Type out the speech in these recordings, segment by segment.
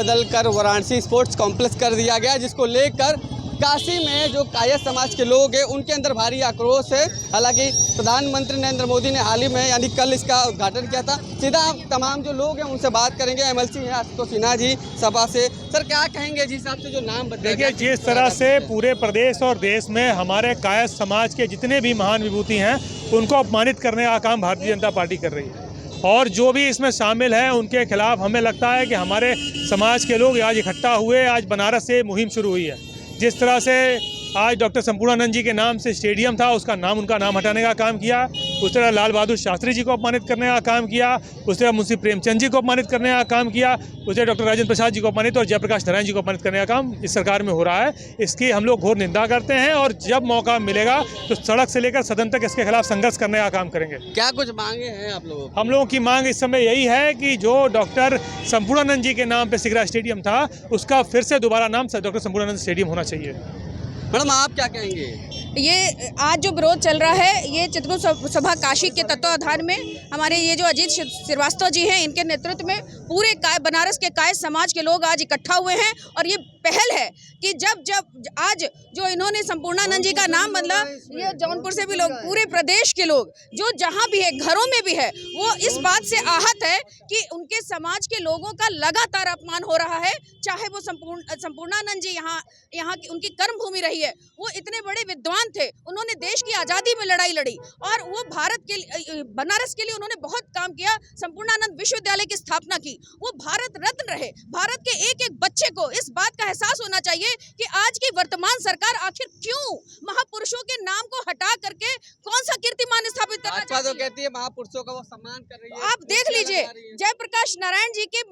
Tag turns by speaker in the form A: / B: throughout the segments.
A: बदलकर Varanasi sports complex कर दिया गया, जिसको लेकर काशी में जो कायस्थ समाज के लोग हैं उनके अंदर भारी आक्रोश है। हालांकि प्रधानमंत्री नरेंद्र मोदी ने हाल ही में यानी कल इसका उद्घाटन किया था। सीधा तमाम जो लोग हैं उनसे बात करेंगे। एमएलसी हैं आशुतोष सिन्हा जी सपा से। सर, क्या कहेंगे जिस हिसाब से जो नाम बदला गया?
B: देखिए, जिस तरह से पूरे प्रदेश और देश में हमारे कायस्थ समाज के जितने भी महान विभूति हैं उनको अपमानित करने का काम भारतीय जनता पार्टी कर रही है, और जो भी इसमें शामिल हैं उनके खिलाफ हमें लगता है कि हमारे समाज के लोग आज इकट्ठा हुए। आज बनारस से मुहिम शुरू हुई है। जिस तरह से आज डॉक्टर संपूर्णानंद जी के नाम से स्टेडियम था, उनका नाम हटाने का काम किया। उस तरह लाल बहादुर शास्त्री जी को अपमानित करने का काम किया। उस तरह मुंशी प्रेमचंद जी को अपमानित करने का काम किया। उस तरह डॉक्टर राजेंद्र प्रसाद जी को अपमानित और जयप्रकाश नारायण जी को अपमानित करने का काम इस सरकार में हो रहा है। इसकी हम लोग घोर निंदा करते हैं, और जब मौका मिलेगा तो सड़क से लेकर सदन तक इसके खिलाफ संघर्ष करने का काम करेंगे।
A: क्या कुछ मांगे हैं आप लोगों?
B: हम लोगों की मांग इस समय यही है कि जो डॉक्टर संपूर्णानंद जी के नाम पे सिगरा स्टेडियम था, उसका फिर से दोबारा नाम डॉक्टर संपूर्णानंद स्टेडियम होना चाहिए।
A: मैडम, आप क्या कहेंगे?
C: ये आज जो विरोध चल रहा है, ये चित्रकूट सभा काशी के तत्वाधान में हमारे ये जो अजीत श्रीवास्तव जी हैं, इनके नेतृत्व में पूरे बनारस के कायस्थ समाज के लोग आज इकट्ठा हुए हैं। और ये पहल है कि जब आज जो इन्होंने संपूर्णानंद जी का नाम बदला, ये जौनपुर से भी लोग, पूरे प्रदेश के लोग जो जहाँ भी है, घरों में भी है, वो इस बात से आहत है कि उनके समाज के लोगों का लगातार अपमान हो रहा है। चाहे वो संपूर्णानंद जी यहाँ की उनकी कर्म भूमि रही है, वो इतने बड़े विद्वान थे, उन्होंने देश की आज़ादी में लड़ाई लड़ी, और वो भारत के बनारस के लिए उन्होंने बहुत काम किया। संपूर्णानंद विश्वविद्यालय की स्थापना की, वो भारत रत्न रहे। भारत के एक एक बच्चे को इस बात का एहसास होना चाहिए कि आज की वर्तमान सरकार आखिर क्यों महापुरुषों के नाम को हटा करके कौन सा कीर्तिमान स्थापित करना चाहती है।
A: तो कहती है महापुरुषों का वो सम्मान कर रही है।
C: आप देख लीजिए, जयप्रकाश नारायण जी के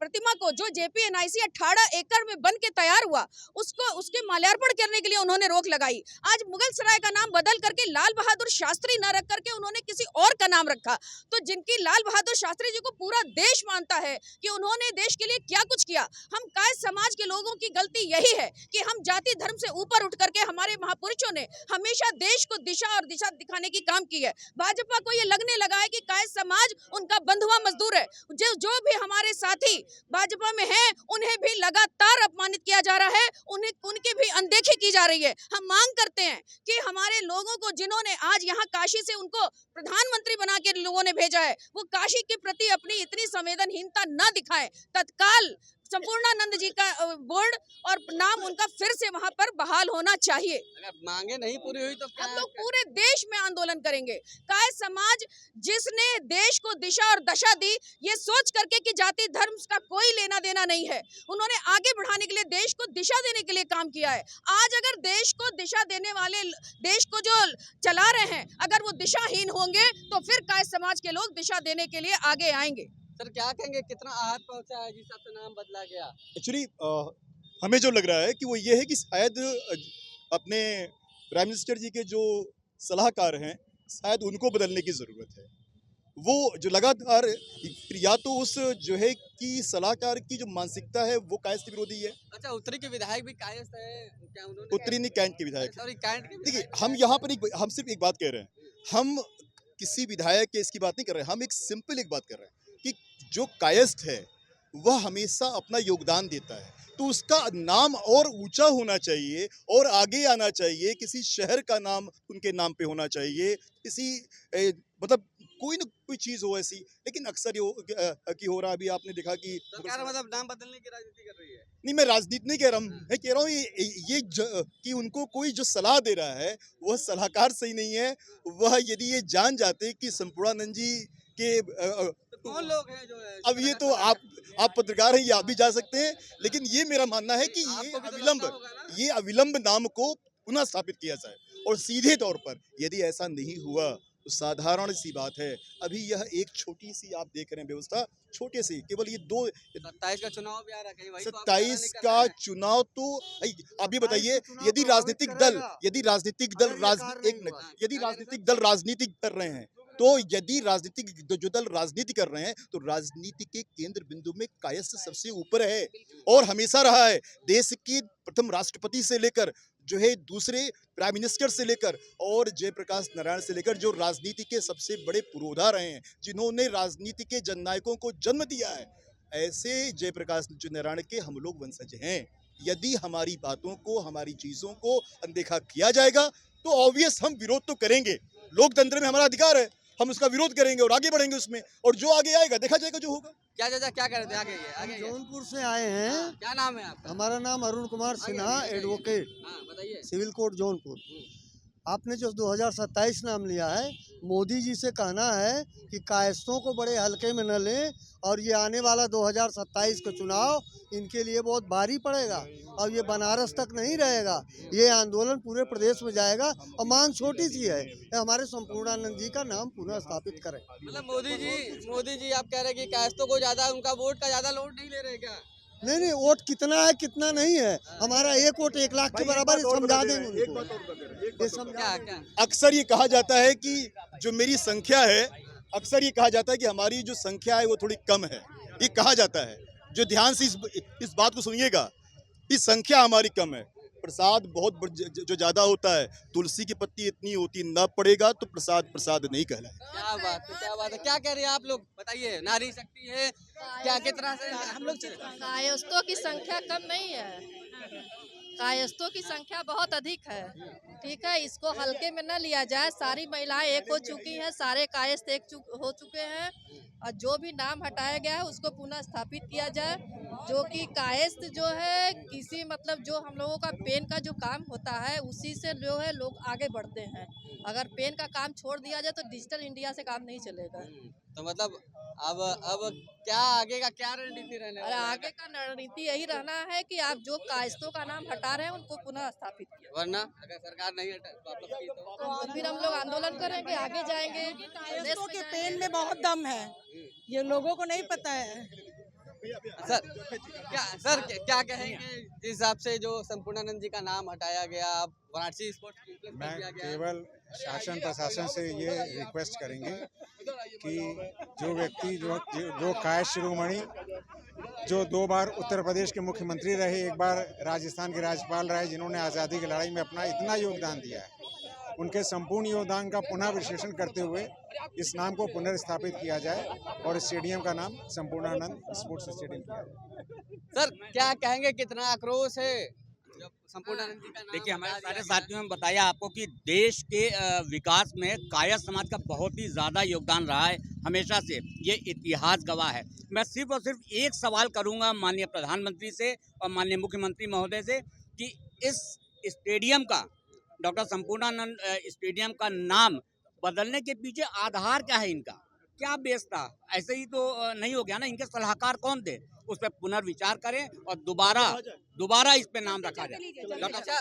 C: प्रतिमा को जो JPNIC 18 एकड़ में बन के तैयार हुआ, उसके माल्यार्पण करने के लिए उन्होंने रोक लगाई। आज मुगल सराय का नाम बदल करके लाल बहादुर शास्त्री न रख करके उन्होंने किसी और का नाम रखा। तो जिनकी लाल बहादुर शास्त्री जी को पूरा देश मानता है कि उन्होंने देश के लिए क्या कुछ किया। हम कायस्थ समाज के लोगों की गलती यही है कि हम जाति धर्म से ऊपर उठ करके, हमारे महापुरुषों ने हमेशा देश को दिशा दिखाने की काम की है। भाजपा को ये लगने लगा है कि कायस्थ समाज उनका बंधुआ मजदूर है। जो भी हमारे साथी भाजपा में हैं, उन्हें भी लगातार अपमानित किया जा रहा है, उनकी भी अनदेखी की जा रही है। हम मांग करते हैं कि हमारे लोगों को, जिन्होंने आज यहाँ काशी से उनको प्रधानमंत्री बना के लोगों ने भेजा है, वो काशी के प्रति अपनी इतनी संवेदनहीनता न दिखाएं। तत्काल संपूर्णानंद जी का बोर्ड और नाम उनका फिर से वहां पर बहाल होना चाहिए।
A: अगर मांगे नहीं पूरी हुई तो
C: हम लोग पूरे देश में आंदोलन करेंगे। कायस्थ समाज जिसने देश को दिशा और दशा दी, ये सोच करके कि जाति धर्म का कोई लेना देना नहीं है, उन्होंने आगे बढ़ाने के लिए, देश को दिशा देने के लिए काम किया है। आज अगर देश को दिशा देने वाले, देश को जो चला रहे हैं, अगर वो दिशाहीन होंगे तो फिर कायस्थ समाज के लोग दिशा देने के लिए आगे आएंगे।
A: सर, क्या कहेंगे, कितना आहत पहुंचा है जिस हिसाब से नाम बदला गया?
D: एक्चुअली हमें जो लग रहा है कि वो ये है कि शायद अपने प्राइम मिनिस्टर जी के जो सलाहकार हैं, शायद उनको बदलने की ज़रूरत है। वो जो लगातार या तो उस जो है कि सलाहकार की जो मानसिकता है वो कायस्थ विरोधी है।
A: अच्छा, उत्तरी के विधायक भी कायस्थ है क्या? उन्होंने
D: उत्तरी नहीं, कैंट के विधायक।
A: सॉरी, कैंट के।
D: देखिए, हम यहाँ पर हम सिर्फ एक बात कह रहे हैं, हम किसी विधायक के इसकी बात नहीं कर रहे हैं, हम एक सिंपल एक बात कर रहे हैं कि जो कायस्थ है वह हमेशा अपना योगदान देता है, तो उसका नाम और ऊंचा होना चाहिए और आगे आना चाहिए। किसी शहर का नाम उनके नाम पे होना चाहिए, किसी मतलब कोई न कोई चीज़ हो ऐसी। लेकिन अक्सर ये कि हो रहा, अभी आपने देखा कि
A: सरकार मतलब नाम बदलने की राजनीति कर रही है।
D: नहीं, मैं राजनीति नहीं कह रहा हूँ, मैं कह रहा हूँ कि उनको कोई जो सलाह दे रहा है वह सलाहकार सही नहीं है। वह यदि ये जान जाते कि संपूर्णानंद जी के
A: तो कौन लोग हैं जो है?
D: अब ये तो आप पत्रकार हैं, ये आप भी जा सकते हैं, लेकिन ये मेरा मानना है कि ये अविलंब नाम को पुनः स्थापित किया जाए। और सीधे तौर पर यदि ऐसा नहीं हुआ तो साधारण सी बात है, अभी यह एक छोटी सी आप देख रहे हैं व्यवस्था, छोटे से केवल ये
A: 27 का चुनाव भी आ रहा है, वही
D: 27 का चुनाव। तो आप ये बताइए, यदि राजनीतिक दल राजनीति कर रहे हैं, तो यदि जो दल राजनीति कर रहे हैं, तो राजनीति के केंद्र बिंदु में कायस्थ सबसे ऊपर है और हमेशा रहा है। देश के प्रथम राष्ट्रपति से लेकर जो है दूसरे प्राइम मिनिस्टर से लेकर और जयप्रकाश नारायण से लेकर जो राजनीति के सबसे बड़े पुरोधा रहे हैं, जिन्होंने राजनीति के जननायकों को जन्म दिया है, ऐसे जयप्रकाश नारायण के हम लोग वंशज हैं। यदि हमारी बातों को, हमारी चीज़ों को अनदेखा किया जाएगा तो ऑब्वियस हम विरोध तो करेंगे। लोकतंत्र में हमारा अधिकार है, हम उसका विरोध करेंगे और आगे बढ़ेंगे उसमें, और जो आगे आएगा देखा जाएगा जो होगा।
A: क्या चाचा क्या कर रहे थे? आगे आगे
E: जौनपुर से आए हैं।
A: क्या नाम है आपका?
E: हमारा नाम अरुण कुमार सिन्हा, एडवोकेट,
A: हाँ बताइए।
E: Civil court Jaunpur. आपने जो 2027 नाम लिया है, मोदी जी से कहना है कि कायस्थों को बड़े हल्के में न लें, और ये आने वाला 2027 का चुनाव इनके लिए बहुत भारी पड़ेगा, और ये बनारस तक नहीं रहेगा, ये आंदोलन पूरे प्रदेश में जाएगा। और मांग छोटी सी है, हमारे संपूर्णानंद जी का नाम पुनः स्थापित करें।
A: मतलब मोदी जी आप कह रहे हैं कि कायस्थों को ज्यादा, उनका वोट का ज्यादा लोड नहीं ले रहे क्या?
E: नहीं, वोट कितना है कितना नहीं है, हमारा एक वोट 1 लाख के बराबर है, समझा देंगे उनको। ये समझा
A: क्या?
D: अक्सर ये कहा जाता है कि जो मेरी संख्या है, अक्सर ये कहा जाता है कि हमारी जो संख्या है वो थोड़ी कम है, ये कहा जाता है। जो ध्यान से इस बात को सुनिएगा, इस संख्या हमारी कम है। प्रसाद बहुत जो ज़्यादा होता है, तुलसी की पत्ती इतनी होती न पड़ेगा तो प्रसाद प्रसाद नहीं कहलाए।
A: क्या बात है, क्या बात है। क्या कह रही है आप लोग, बताइए। नारी शक्ति है क्या, कितना से हम लोग?
F: कायस्थों की संख्या कम नहीं है, कायस्थों की संख्या बहुत अधिक है। ठीक है, इसको हल्के में न लिया जाए। सारी महिलाएं एक हो चुकी हैं, सारे कायस्थ एक हो चुके हैं, और जो भी नाम हटाया गया है उसको पुनः स्थापित किया जाए। जो कि कायस्थ जो है किसी मतलब जो हम लोगों का पेन का जो काम होता है उसी से जो है लोग आगे बढ़ते हैं। अगर पेन का काम छोड़ दिया जाए तो डिजिटल इंडिया से काम नहीं चलेगा।
A: तो मतलब अब क्या आगे का क्या रणनीति रहने
F: और
A: वाला है?
F: आगे का रणनीति यही रहना है कि आप जो कायस्थों का नाम हटा रहे हैं उनको पुनः स्थापित किया,
A: वरना अगर सरकार नहीं वापस की तो
F: फिर हम लोग आंदोलन करेंगे, आगे जाएंगे।
G: कायस्थों के पेन में बहुत दम है, ये लोगों को नहीं पता है।
A: सर क्या कहेंगे जिस हिसाब से जो संपूर्णानंद जी का नाम हटाया गया, अब वाराणसी स्पोर्ट्स कॉम्प्लेक्स
H: मैं
A: कर दिया गया?
H: केवल शासन प्रशासन से ये रिक्वेस्ट करेंगे कि जो व्यक्ति जो कायस्थ शिरोमणि जो 2 बार उत्तर प्रदेश के मुख्यमंत्री रहे, 1 बार राजस्थान के राज्यपाल रहे, जिन्होंने आज़ादी की लड़ाई में अपना इतना योगदान दिया है, उनके संपूर्ण योगदान का पुनः विश्लेषण करते हुए इस नाम को पुनर्स्थापित किया जाए और स्टेडियम का नाम संपूर्णानंद स्पोर्ट्स स्टेडियम किया जाए।
A: सर क्या कहेंगे, कितना आक्रोश है जब संपूर्णानंद जी का नाम?
I: देखिए, हमारे सारे साथियों ने बताया आपको कि देश के विकास में कायस्थ समाज का बहुत ही ज़्यादा योगदान रहा है हमेशा से, ये इतिहास गवाह है। मैं सिर्फ और सिर्फ एक सवाल करूंगा माननीय प्रधानमंत्री से और माननीय मुख्यमंत्री महोदय से कि इस स्टेडियम का, डॉक्टर संपूर्णानंद स्टेडियम का नाम बदलने के पीछे आधार क्या है, इनका क्या बेस था? ऐसे ही तो नहीं हो गया ना, इनके सलाहकार कौन थे? उस पर पुनर्विचार करें और दोबारा इस पे नाम रखा जाए।
A: अच्छा,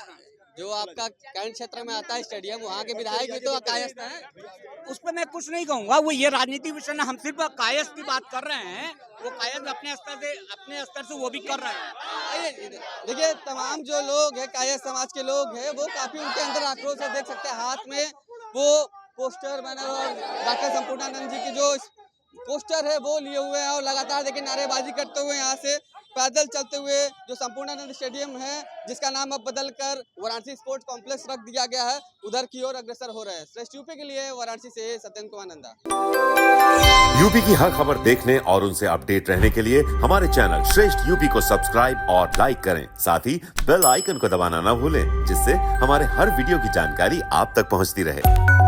A: जो आपका कैंट क्षेत्र में आता है स्टेडियम, वहाँ के विधायक भी तो कायस्थ हैं।
I: उस पर मैं कुछ नहीं कहूँगा, वो ये राजनीतिक विषय ना, हम सिर्फ कायस्थ की बात कर रहे हैं। वो कायस्थ अपने स्तर से वो भी कर रहे हैं।
A: देखिए, तमाम जो लोग हैं, कायस्थ समाज के लोग हैं, वो काफी उनके अंदर आक्रोश है। देख सकते हैं हाथ में वो पोस्टर बैनर और डॉक्टर संपूर्णानंद जी की जो पोस्टर है वो लिए हुए हैं, और लगातार देखिए नारेबाजी करते हुए यहाँ से पैदल चलते हुए जो संपूर्णानंद स्टेडियम है, जिसका नाम अब बदलकर वाराणसी स्पोर्ट्स कॉम्प्लेक्स रख दिया गया है, उधर की ओर अग्रसर हो रहे हैं। श्रेष्ठ यूपी के लिए वाराणसी से सत्येंद्र कुमार नंदा।
J: यूपी की हर खबर देखने और उनसे अपडेट रहने के लिए हमारे चैनल श्रेष्ठ यूपी को सब्सक्राइब और लाइक करें। साथ ही बेल आइकन को दबाना न भूलें, जिससे हमारे हर वीडियो की जानकारी आप तक पहुंचती रहे।